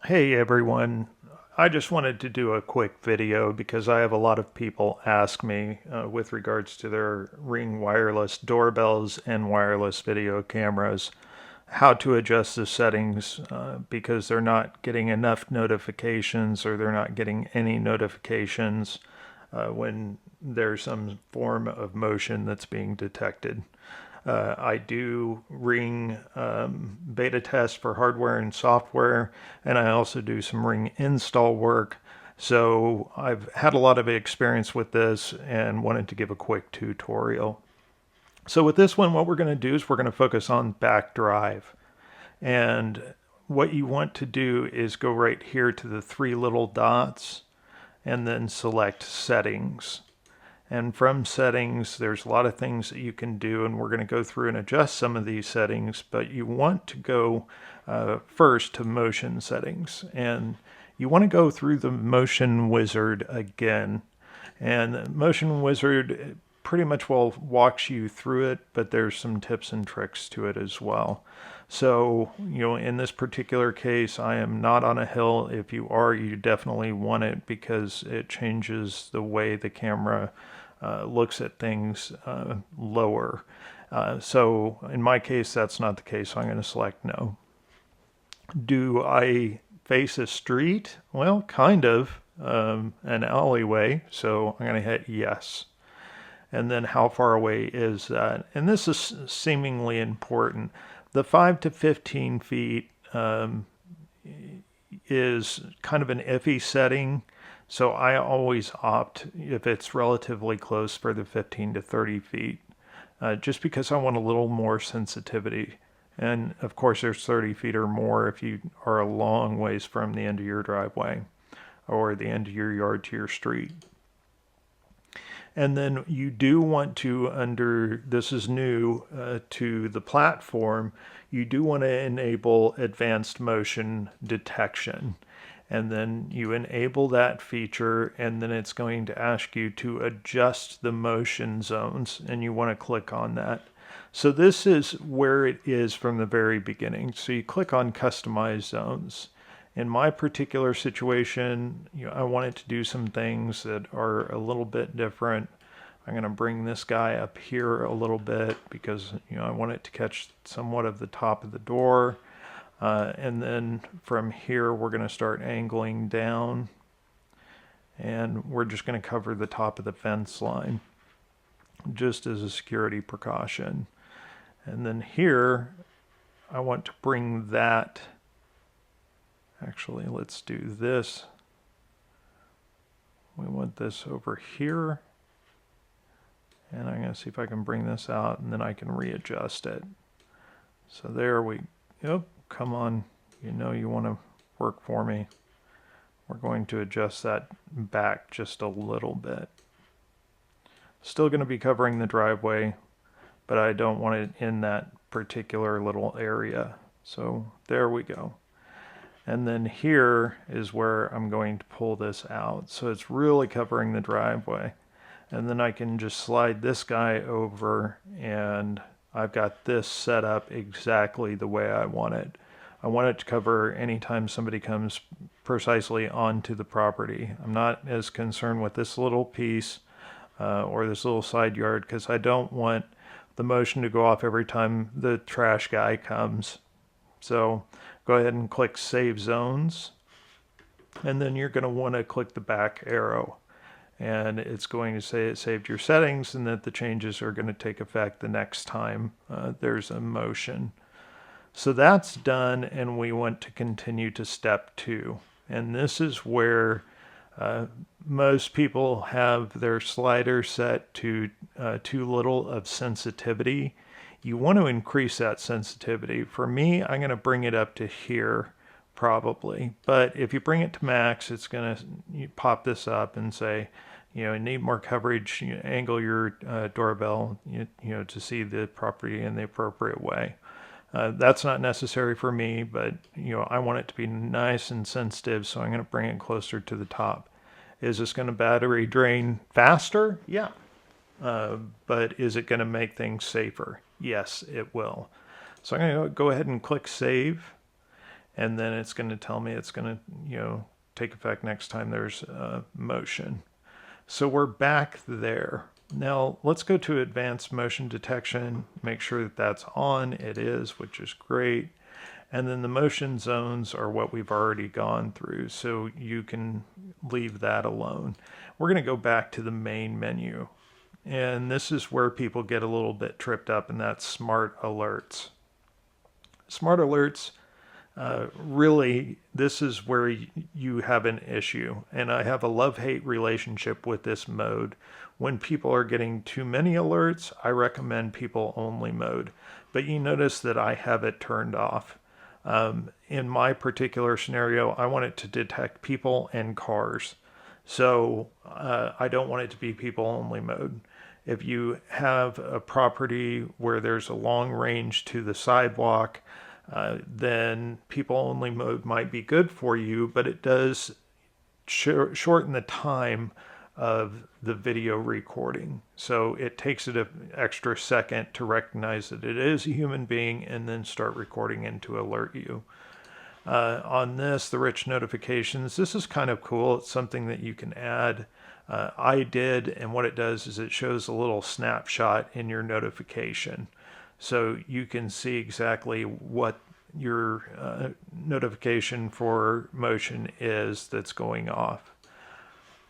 Hey everyone, I just wanted to do a quick video because I have a lot of people ask me with regards to their Ring wireless doorbells and wireless video cameras how to adjust the settings because they're not getting enough notifications or they're not getting any notifications when there's some form of motion that's being detected. I do Ring beta tests for hardware and software, and I also do some Ring install work. So I've had a lot of experience with this and wanted to give a quick tutorial. So with this one, what we're going to do is we're going to focus on back drive. And what you want to do is go right here to the three little dots and then select settings. And from settings, there's a lot of things that you can do, and we're going to go through and adjust some of these settings, but you want to go first to motion settings. And you want to go through the motion wizard again. And the motion wizard pretty much well walks you through it, but there's some tips and tricks to it as well. So, in this particular case, I am not on a hill. If you are, you definitely want it because it changes the way the camera looks at things lower. So in my case, that's not the case. So I'm going to select no. Do I face a street? Well, kind of an alleyway. So I'm going to hit yes. And then how far away is that? And this is seemingly important. The 5 to 15 feet is kind of an iffy setting. So I always opt, if it's relatively close, for the 15 to 30 feet, just because I want a little more sensitivity. And of course, there's 30 feet or more if you are a long ways from the end of your driveway or the end of your yard to your street. And then you do want to, under, this is new to the platform, you do want to enable advanced motion detection. And then you enable that feature, and then it's going to ask you to adjust the motion zones, and you want to click on that. So this is where it is from the very beginning. So you click on customize zones. In my particular situation, I wanted to do some things that are a little bit different. I'm going to bring this guy up here a little bit because I want it to catch somewhat of the top of the door. And then from here, we're going to start angling down. And we're just going to cover the top of the fence line just as a security precaution. And then here, I want to bring that. Actually, let's do this. We want this over here. And I'm going to see if I can bring this out, and then I can readjust it. So there we go. Come on. You want to work for me. We're going to adjust that back just a little bit. Still going to be covering the driveway, but I don't want it in that particular little area. So there we go. And then here is where I'm going to pull this out. So it's really covering the driveway. And then I can just slide this guy over, and I've got this set up exactly the way I want it. I want it to cover anytime somebody comes precisely onto the property. I'm not as concerned with this little piece or this little side yard because I don't want the motion to go off every time the trash guy comes. So go ahead and click Save Zones, and then you're going to want to click the back arrow. And it's going to say it saved your settings and that the changes are going to take effect the next time there's a motion. So that's done, and we want to continue to step 2. And this is where most people have their slider set to too little of sensitivity. You want to increase that sensitivity. For me, I'm going to bring it up to here probably. But if you bring it to max, it's going to pop this up and say, need more coverage, angle your doorbell, to see the property in the appropriate way. That's not necessary for me, but I want it to be nice and sensitive, so I'm going to bring it closer to the top. Is this going to battery drain faster? Yeah. But is it going to make things safer? Yes, it will. So I'm going to go ahead and click Save. and then it's going to tell me it's going to, take effect next time there's motion. So we're back there. Now let's go to advanced motion detection, make sure that that's on. It is, which is great. And then the motion zones are what we've already gone through, so you can leave that alone. We're going to go back to the main menu. And this is where people get a little bit tripped up, and that's smart alerts. Smart alerts, really, this is where you have an issue. And I have a love-hate relationship with this mode. When people are getting too many alerts, I recommend people only mode. But you notice that I have it turned off. In my particular scenario, I want it to detect people and cars. So I don't want it to be people only mode. If you have a property where there's a long range to the sidewalk, then people only mode might be good for you, but it does shorten the time of the video recording. So it takes it an extra second to recognize that it is a human being and then start recording and to alert you. On this, the rich notifications, this is kind of cool. It's something that you can add. I did, and what it does is it shows a little snapshot in your notification. So you can see exactly what your notification for motion is that's going off.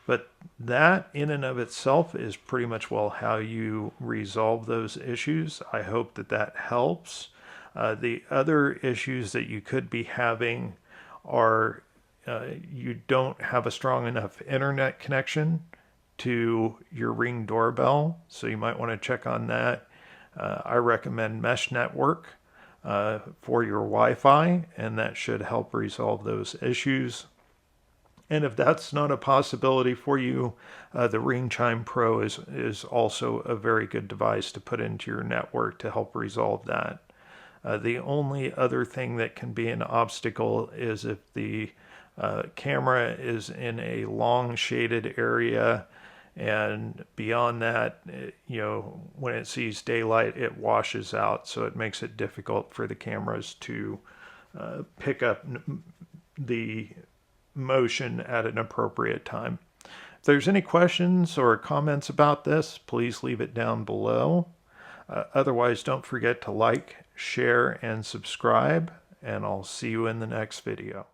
But that in and of itself is pretty much well how you resolve those issues. I hope that that helps. The other issues that you could be having are you don't have a strong enough internet connection to your Ring doorbell, so you might want to check on that. I recommend Mesh Network for your Wi-Fi, and that should help resolve those issues. And if that's not a possibility for you, the Ring Chime Pro is also a very good device to put into your network to help resolve that. The only other thing that can be an obstacle is if the camera is in a long shaded area, and beyond that, when it sees daylight, it washes out, so it makes it difficult for the cameras to pick up the motion at an appropriate time. If there's any questions or comments about this, please leave it down below. Otherwise, don't forget to like, share, and subscribe, and I'll see you in the next video.